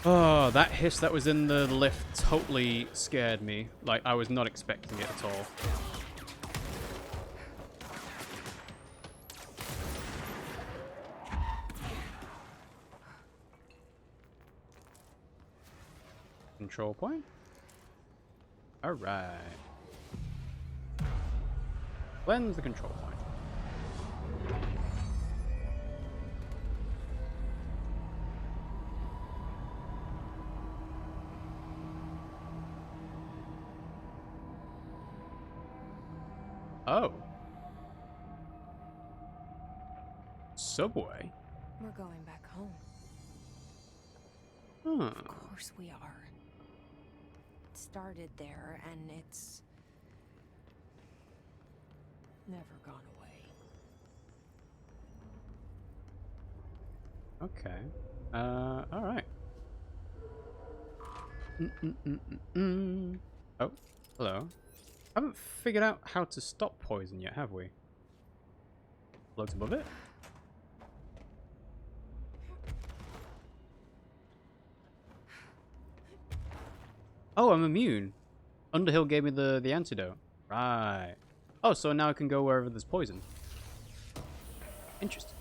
Oh, that hiss that was in the lift totally scared me. Like, I was not expecting it at all. Control point. Alright. When's the control point? Oh. Subway? We're going back home. Huh. Of course we are. It started there, and it's never gone away. Okay. Alright. Oh, hello. Haven't figured out how to stop poison yet, have we? Floats above it? Oh, I'm immune. Underhill gave me the antidote. Right. Oh, so now I can go wherever there's poison. Interesting.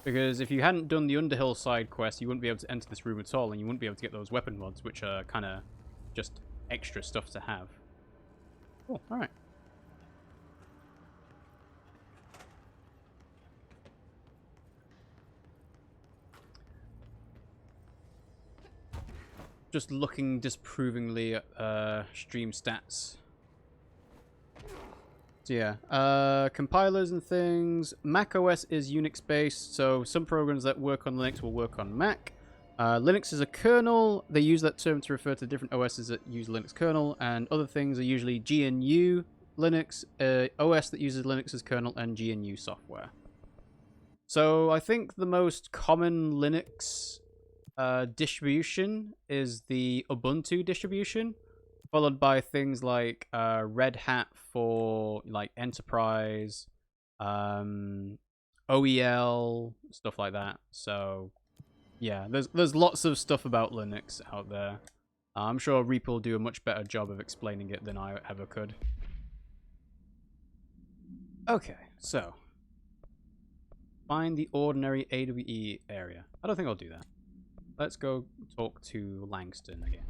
Because if you hadn't done the Underhill side quest, you wouldn't be able to enter this room at all, and you wouldn't be able to get those weapon mods, which are kind of just extra stuff to have. Cool, alright. Just looking disapprovingly at stream stats. So yeah, compilers and things. Mac OS is Unix based, so some programs that work on Linux will work on Mac. Linux is a kernel. They use that term to refer to different OSs that use Linux kernel, and other things are usually GNU Linux, OS that uses Linux as kernel, and GNU software. So I think the most common Linux distribution is the Ubuntu distribution, followed by things like Red Hat for like enterprise, OEL, stuff like that. So yeah, there's lots of stuff about Linux out there. I'm sure Reaper will do a much better job of explaining it than I ever could. Okay, so find the ordinary AWE area. I don't think I'll do that. Let's go talk to Langston again.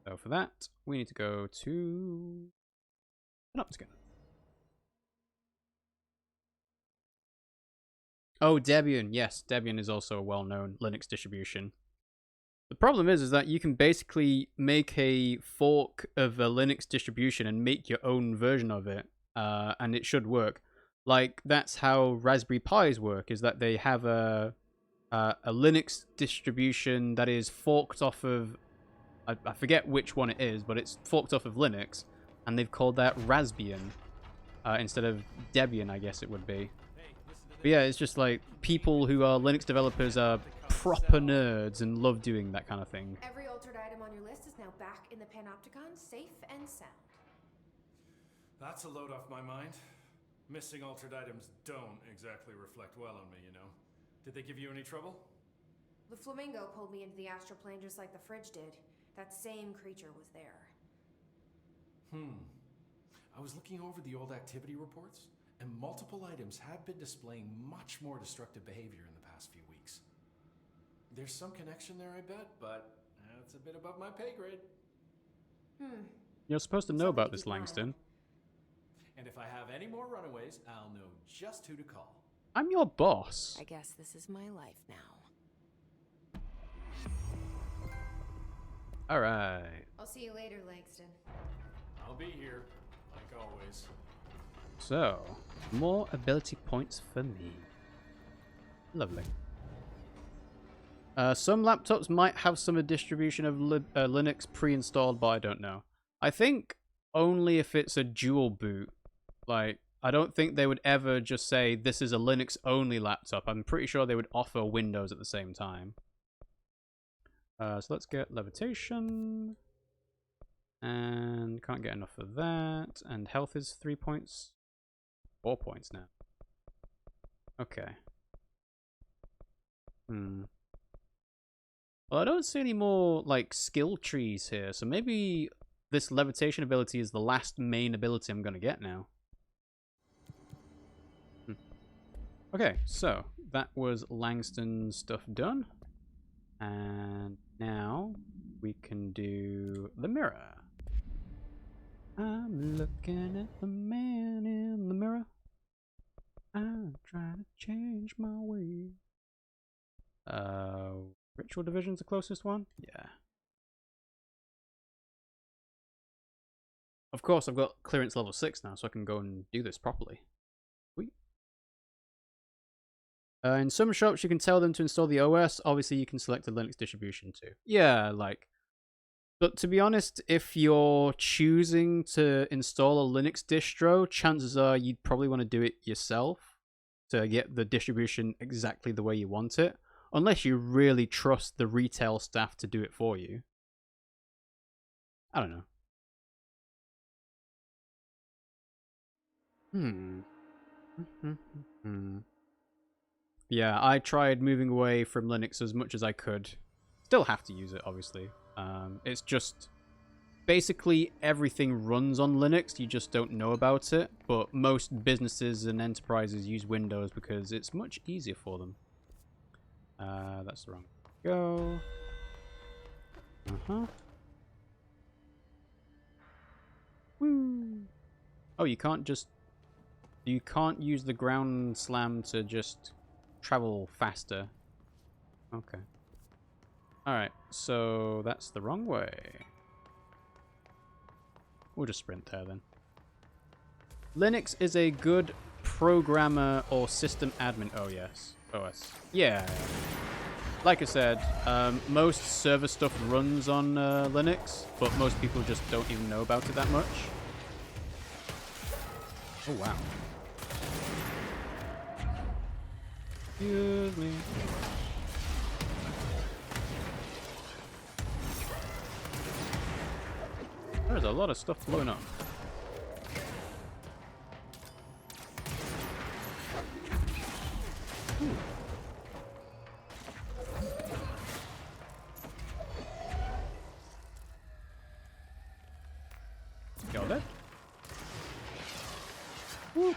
So for that, we need to go to Penobscot. Oh, Debian. Yes, Debian is also a well-known Linux distribution. The problem is that you can basically make a fork of a Linux distribution and make your own version of it, and it should work. Like, that's how Raspberry Pis work, is that they have a Linux distribution that is forked off of, I forget which one it is, but it's forked off of Linux, and they've called that Raspbian instead of Debian, I guess it would be. But yeah, it's just like people who are Linux developers are proper nerds and love doing that kind of thing. Every altered item on your list is now back in the Panopticon, safe and sound. That's a load off my mind. Missing altered items don't exactly reflect well on me, you know. Did they give you any trouble? The flamingo pulled me into the astral plane just like the fridge did. That same creature was there. I was looking over the old activity reports, and multiple items have been displaying much more destructive behavior in the past few weeks. There's some connection there, I bet, but that's a bit above my pay grade. You're supposed to know about this, Langston. And if I have any more runaways, I'll know just who to call. I'm your boss. I guess this is my life now. Alright. I'll see you later, Langston. I'll be here, like always. So, more ability points for me. Lovely. Some laptops might have some distribution of Linux pre-installed, but I don't know. I think only if it's a dual boot. Like, I don't think they would ever just say this is a Linux-only laptop. I'm pretty sure they would offer Windows at the same time. So let's get levitation. And can't get enough of that. And health is 3 points. 4 points now. Okay. Well, I don't see any more, like, skill trees here, so maybe this levitation ability is the last main ability I'm gonna get now. Okay, so that was Langston's stuff done. And now we can do the mirror. I'm looking at the man in the mirror. I'm trying to change my way. Ritual Division's the closest one? Yeah. Of course, I've got clearance level 6 now, so I can go and do this properly. Sweet. In some shops, you can tell them to install the OS. Obviously, you can select the Linux distribution too. Yeah, like... But to be honest, if you're choosing to install a Linux distro, chances are you'd probably want to do it yourself to get the distribution exactly the way you want it. Unless you really trust the retail staff to do it for you. I don't know. Yeah, I tried moving away from Linux as much as I could. Still have to use it, obviously. It's just... Basically, everything runs on Linux, you just don't know about it. But most businesses and enterprises use Windows because it's much easier for them. That's the wrong go. Woo! Oh, you can't just... You can't use the ground slam to just travel faster. Okay. Alright, so that's the wrong way. We'll just sprint there then. Linux is a good programmer or system admin. Oh, yes. OS. Yeah. Like I said, most server stuff runs on Linux, but most people just don't even know about it that much. Oh, wow. Excuse me. There's a lot of stuff blowing up. Ooh. Got it. Woo.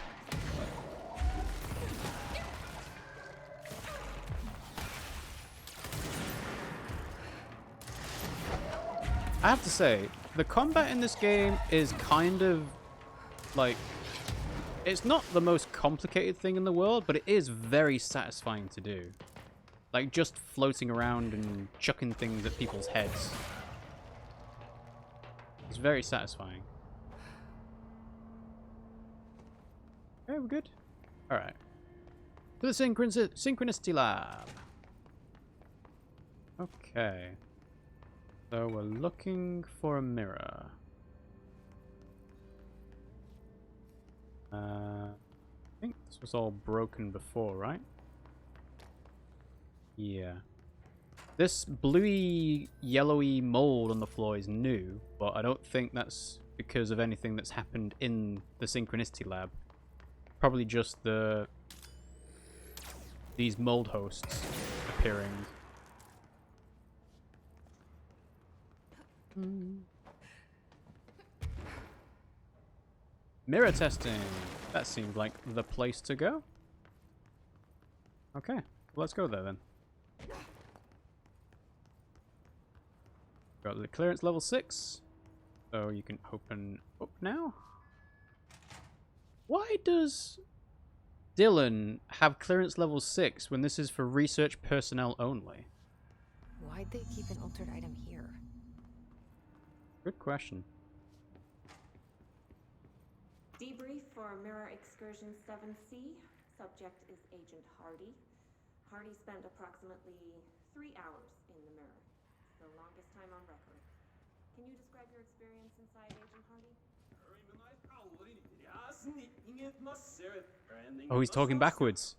I have to say, the combat in this game is kind of, like, it's not the most complicated thing in the world, but it is very satisfying to do. Like, just floating around and chucking things at people's heads. It's very satisfying. Okay, we're good? Alright. To the Synchronicity Lab. Okay. So we're looking for a mirror. I think this was all broken before, right? Yeah. This bluey, yellowy mold on the floor is new, but I don't think that's because of anything that's happened in the Synchronicity Lab. Probably just these mold hosts appearing. Mirror testing. That seemed like the place to go. Okay, let's go there then. Got the clearance level 6. So you can open up now. Why does Dylan have clearance level 6 when this is for research personnel only? Why'd they keep an altered item here? Good question. Debrief for Mirror Excursion 7C. Subject is Agent Hardy. Hardy spent approximately 3 hours in the mirror. The longest time on record. Can you describe your experience inside, Agent Hardy? Oh, he's talking backwards.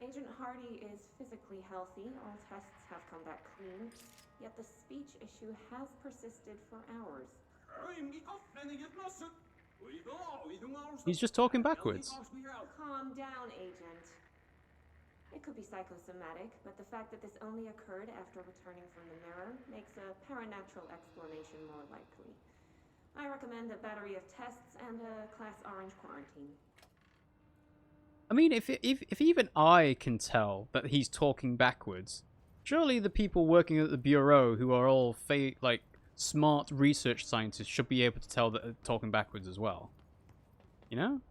Agent Hardy is physically healthy. All tests have come back clean. Yet the speech issue has persisted for hours. He's just talking backwards. Calm down, Agent. It could be psychosomatic, but the fact that this only occurred after returning from the mirror makes a paranatural explanation more likely. I recommend a battery of tests and a Class Orange quarantine. I mean, if even I can tell that he's talking backwards, surely the people working at the Bureau, who are all like smart research scientists, should be able to tell that they're talking backwards as well. You know?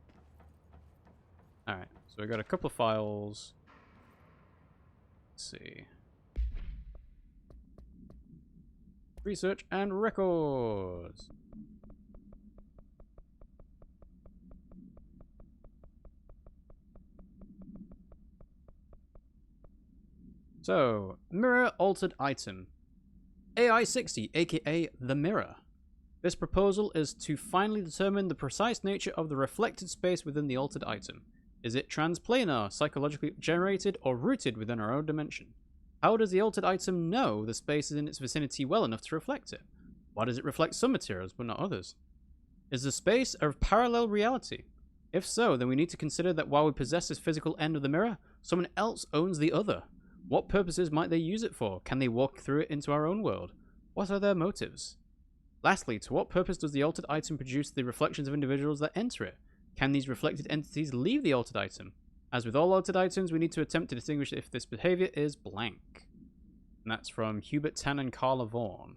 Alright, so we got a couple of files. Let's see. Research and records. So, mirror altered item. AI-60, aka the mirror. This proposal is to finally determine the precise nature of the reflected space within the altered item. Is it transplanar, psychologically generated, or rooted within our own dimension? How does the altered item know the space is in its vicinity well enough to reflect it? Why does it reflect some materials but not others? Is the space a parallel reality? If so, then we need to consider that while we possess this physical end of the mirror, someone else owns the other. What purposes might they use it for? Can they walk through it into our own world? What are their motives? Lastly, to what purpose does the altered item produce the reflections of individuals that enter it? Can these reflected entities leave the altered item? As with all altered items, we need to attempt to distinguish if this behavior is blank. And that's from Hubert Tan and Carla Vaughan.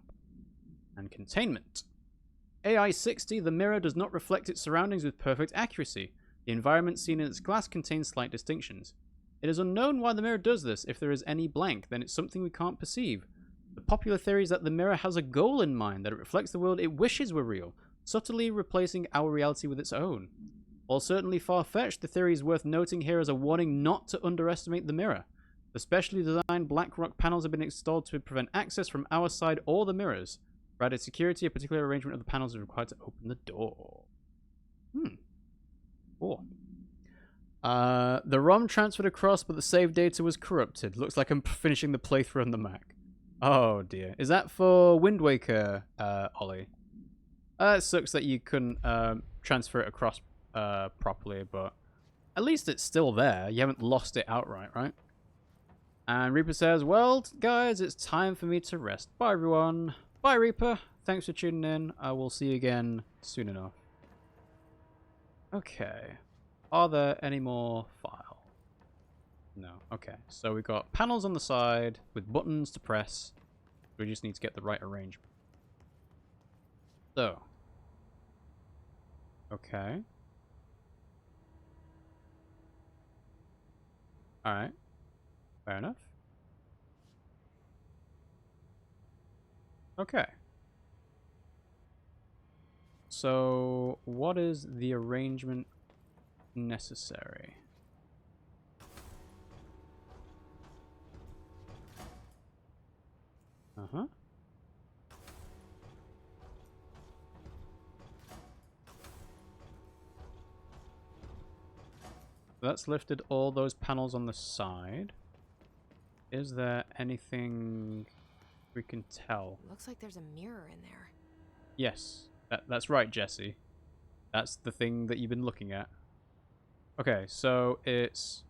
And containment. AI-60, the mirror does not reflect its surroundings with perfect accuracy. The environment seen in its glass contains slight distinctions. It is unknown why the mirror does this. If there is any blank, then it's something we can't perceive. The popular theory is that the mirror has a goal in mind, that it reflects the world it wishes were real, subtly replacing our reality with its own. While certainly far-fetched, the theory is worth noting here as a warning not to underestimate the mirror. The specially designed black rock panels have been installed to prevent access from our side or the mirrors. For added security, a particular arrangement of the panels is required to open the door. Cool. The ROM transferred across, but the save data was corrupted. Looks like I'm finishing the playthrough on the Mac. Oh dear. Is that for Wind Waker, Ollie? It sucks that you couldn't transfer it across properly, but at least it's still there. You haven't lost it outright, right? And Reaper says, well, guys, it's time for me to rest. Bye, everyone. Bye, Reaper. Thanks for tuning in. I will see you again soon enough. Okay. Are there any more files? No. Okay. So we got panels on the side with buttons to press. We just need to get the right arrangement. So. Okay. Alright. Fair enough. Okay. So, what is the arrangement necessary? Uh-huh. That's lifted all those panels on the side. Is there anything we can tell? Looks like there's a mirror in there. Yes, that's right, Jesse. That's the thing that you've been looking at. Okay, so it's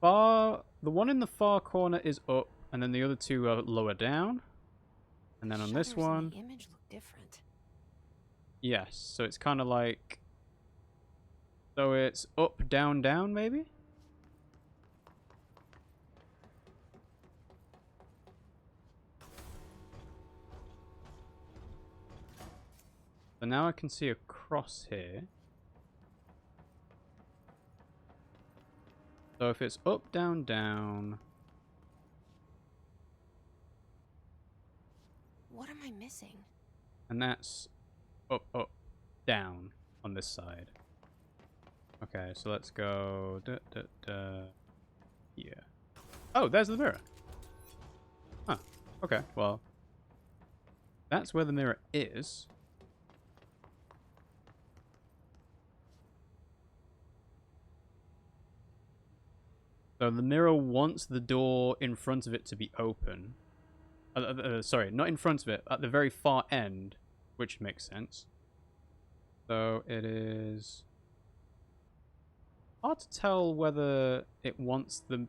far. The one in the far corner is up, and then the other two are lower down. And then on this Shutters in one, the image look different. yes. So it's kind of like. So it's up, down, down, maybe. So now I can see a cross here. So if it's up, down, down. What am I missing? And that's up, up, down on this side. Okay, so let's go here. Oh, there's the mirror. Huh. Okay, well. That's where the mirror is. So the mirror wants the door in front of it to be open. Sorry, not in front of it, at the very far end, which makes sense. So it is hard to tell whether it wants the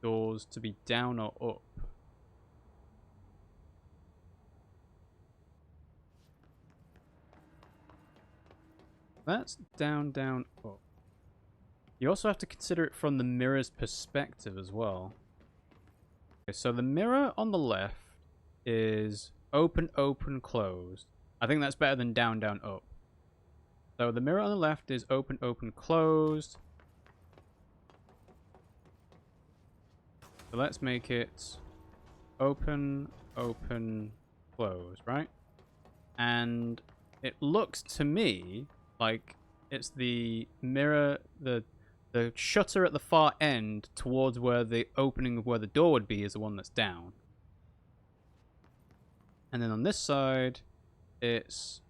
doors to be down or up. That's down, down, up. You also have to consider it from the mirror's perspective as well. Okay, so the mirror on the left is open, open, closed. I think that's better than down, down, up. So the mirror on the left is open, open, closed. So let's make it open, open, closed, right? And it looks to me like it's the mirror, the shutter at the far end towards where the opening of where the door would be is the one that's down. And then on this side, it's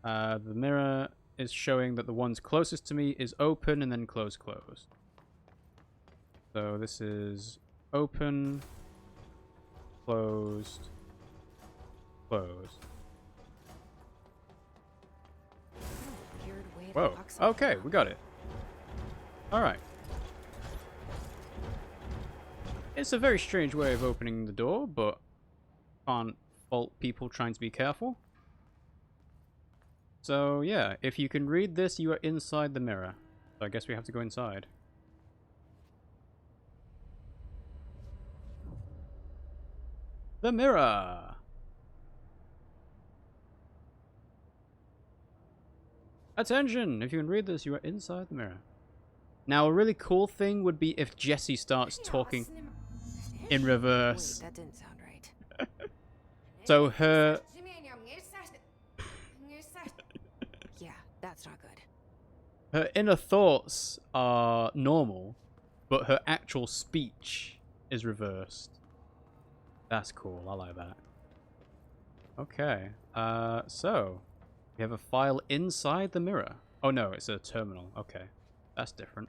the mirror is showing that the ones closest to me is open and then close, close. So this is open, closed, closed. Weird way to Whoa. lock something Okay, up. we got it. Alright. It's a very strange way of opening the door, but can't fault people trying to be careful. So yeah, if you can read this, you are inside the mirror. So I guess we have to go inside. The mirror! Attention! If you can read this, you are inside the mirror. Now, a really cool thing would be if Jesse starts talking in reverse. Wait, that didn't sound right. So her... Yeah, that's not good. Her inner thoughts are normal, but her actual speech is reversed. That's cool. I like that. Okay. So we have a file inside the mirror. Oh no, it's a terminal. Okay. That's different.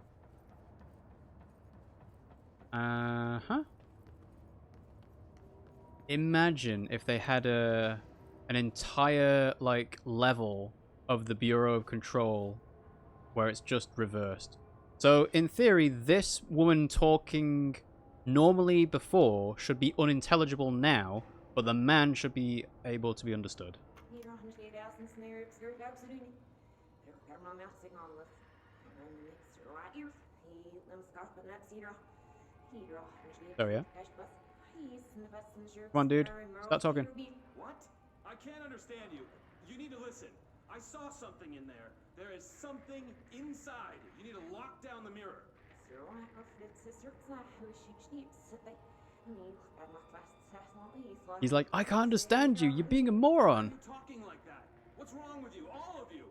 Imagine if they had an entire like level of the Bureau of Control where it's just reversed. So in theory, this woman talking normally before should be unintelligible now, but the man should be able to be understood. Oh yeah? Come on, dude. Start talking. What? I can't understand you. You need to listen. I saw something in there. There is something inside. You need to lock down the mirror. He's like, I can't understand you. You're being a moron. Why are you talking like that? What's wrong with you? All of you.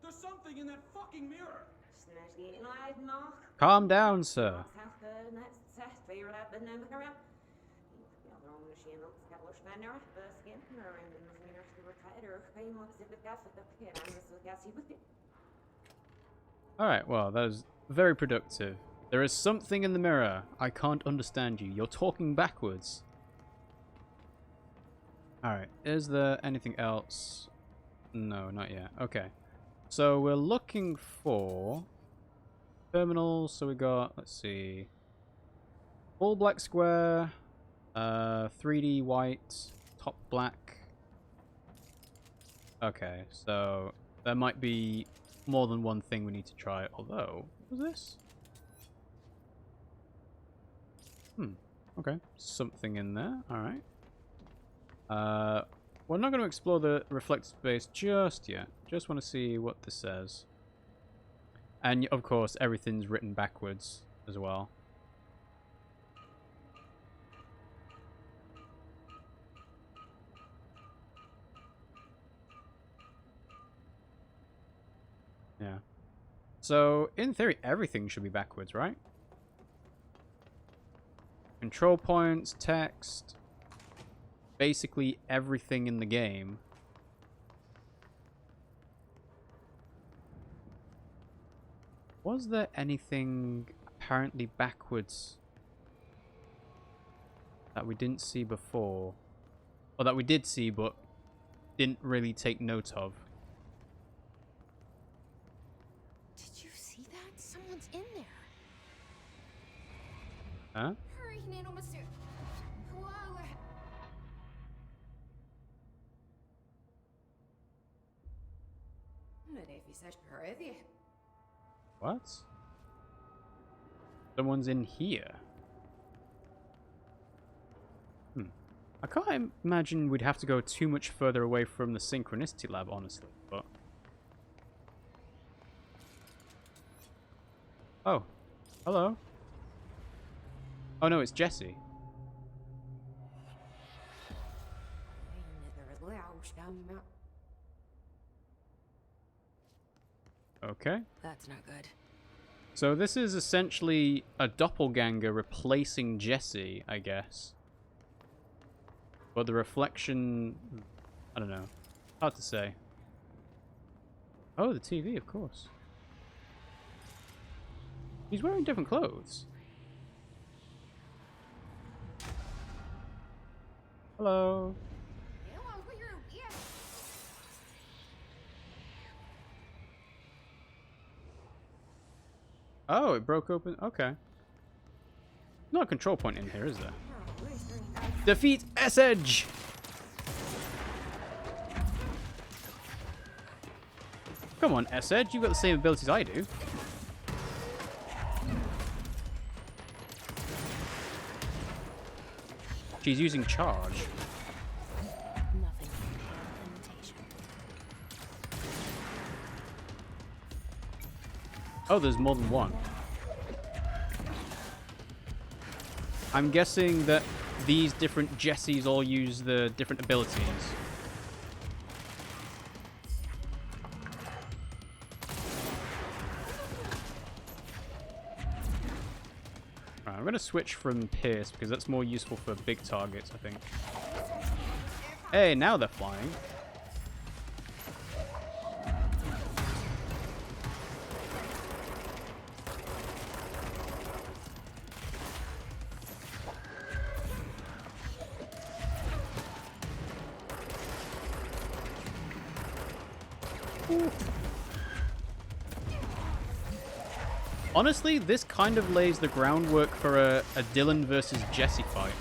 There's something in that fucking mirror. Calm down, sir. Alright, well, that is very productive. There is something in the mirror. I can't understand you. You're talking backwards. Alright, is there anything else? No, not yet. Okay. So we're looking for terminals. So we got, let's see, full black square, 3D white, top black. Okay, so there might be more than one thing we need to try. Although, what was this? Okay, something in there. All right. We're not going to explore the reflected space just yet. Just want to see what this says. And of course, everything's written backwards as well. Yeah. So, in theory, everything should be backwards, right? Control points, text, basically everything in the game. Was there anything apparently backwards that we didn't see before? Or that we did see but didn't really take note of? Huh? Hurry, Nano Monsieur. Whoa. What? Someone's in here. I can't imagine we'd have to go too much further away from the Synchronicity Lab, honestly, but... Oh. Hello. Oh no, it's Jesse. Okay. That's not good. So this is essentially a doppelganger replacing Jesse, I guess. But the reflection... I don't know. Hard to say. Oh, the TV, of course. He's wearing different clothes. Hello. Oh, it broke open. Okay. Not a control point in here, is there? Defeat S-Edge! Come on, S-Edge. You've got the same abilities I do. She's using charge. Nothing compared limitation. Oh, there's more than one. I'm guessing that these different Jessies all use the different abilities. Right, I'm going to switch from Pierce because that's more useful for big targets, I think. Hey, now they're flying. Honestly, this kind of lays the groundwork for a Dylan versus Jesse fight.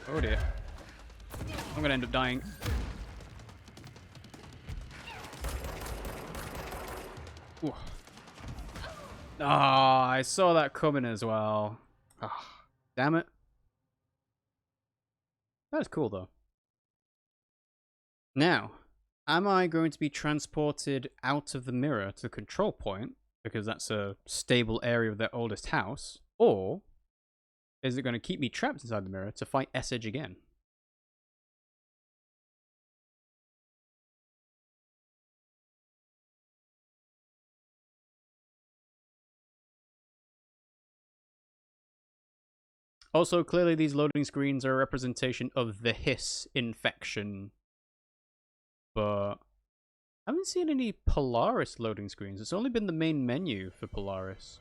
Oh dear. I'm gonna end up dying. Ooh. Ah, I saw that coming as well. Ah, damn it. That's cool though. Now, am I going to be transported out of the mirror to the control point, because that's a stable area of their oldest house, or is it going to keep me trapped inside the mirror to fight S-Edge again? Also, clearly these loading screens are a representation of the hiss infection. But I haven't seen any Polaris loading screens. It's only been the main menu for Polaris.